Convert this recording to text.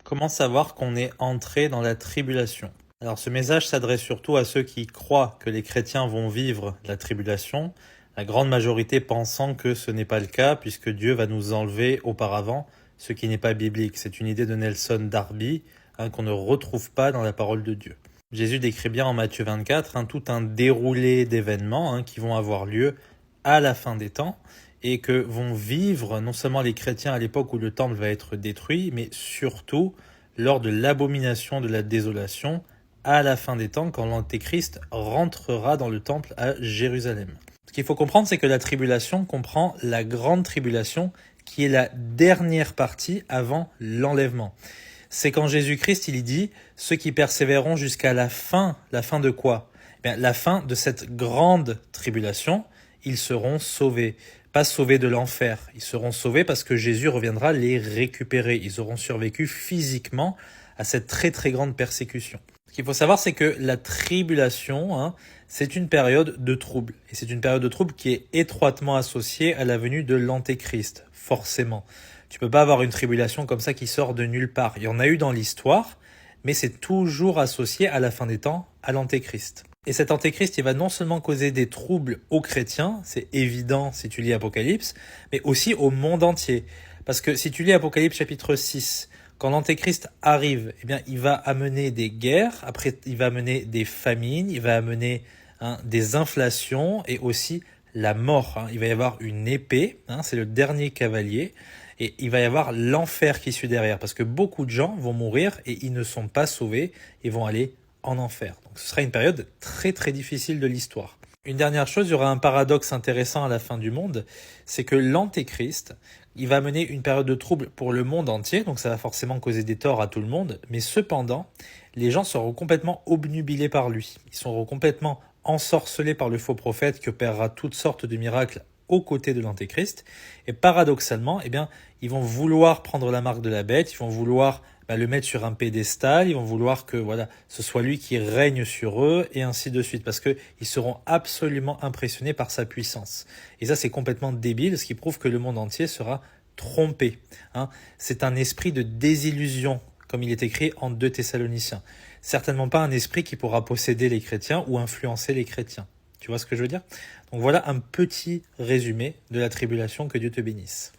Comment savoir qu'on est entré dans la tribulation? Alors ce message s'adresse surtout à ceux qui croient que les chrétiens vont vivre la tribulation, la grande majorité pensant que ce n'est pas le cas puisque Dieu va nous enlever auparavant, ce qui n'est pas biblique. C'est une idée de Nelson Darby qu'on ne retrouve pas dans la parole de Dieu. Jésus décrit bien en Matthieu 24 tout un déroulé d'événements qui vont avoir lieu à la fin des temps et que vont vivre non seulement les chrétiens à l'époque où le temple va être détruit, mais surtout lors de l'abomination de la désolation à la fin des temps quand l'Antéchrist rentrera dans le temple à Jérusalem. Ce qu'il faut comprendre, c'est que la tribulation comprend la grande tribulation qui est la dernière partie avant l'enlèvement. C'est quand Jésus-Christ, il dit « ceux qui persévéreront jusqu'à la fin de quoi ? » La fin de cette grande tribulation, ils seront sauvés. Pas sauvés de l'enfer, ils seront sauvés parce que Jésus reviendra les récupérer. Ils auront survécu physiquement à cette très très grande persécution. Ce qu'il faut savoir, c'est que la tribulation, c'est une période de trouble. Et c'est une période de trouble qui est étroitement associée à la venue de l'Antéchrist, forcément. Tu peux pas avoir une tribulation comme ça qui sort de nulle part. Il y en a eu dans l'histoire, mais c'est toujours associé à la fin des temps à l'Antéchrist. Et cet Antéchrist, il va non seulement causer des troubles aux chrétiens, c'est évident si tu lis Apocalypse, mais aussi au monde entier. Parce que si tu lis Apocalypse chapitre 6, quand l'Antéchrist arrive, il va amener des guerres, après il va amener des famines, il va amener des inflations et aussi la mort. Il va y avoir une épée, c'est le dernier cavalier, et il va y avoir l'enfer qui suit derrière, parce que beaucoup de gens vont mourir et ils ne sont pas sauvés et vont aller en enfer. Donc ce sera une période très très difficile de l'histoire. Une dernière chose, il y aura un paradoxe intéressant à la fin du monde, c'est que l'Antéchrist, il va mener une période de trouble pour le monde entier, donc ça va forcément causer des torts à tout le monde, mais cependant, les gens seront complètement obnubilés par lui. Ils seront complètement ensorcelés par le faux prophète qui opérera toutes sortes de miracles aux côtés de l'Antéchrist. Et paradoxalement, ils vont vouloir prendre la marque de la bête, ils vont vouloir le mettre sur un pédestal, ils vont vouloir que ce soit lui qui règne sur eux, et ainsi de suite, parce qu'ils seront absolument impressionnés par sa puissance. Et ça, c'est complètement débile, ce qui prouve que le monde entier sera trompé. C'est un esprit de désillusion, comme il est écrit en 2 Thessaloniciens. Certainement pas un esprit qui pourra posséder les chrétiens ou influencer les chrétiens. Tu vois ce que je veux dire? Donc voilà un petit résumé de la tribulation. Que Dieu te bénisse.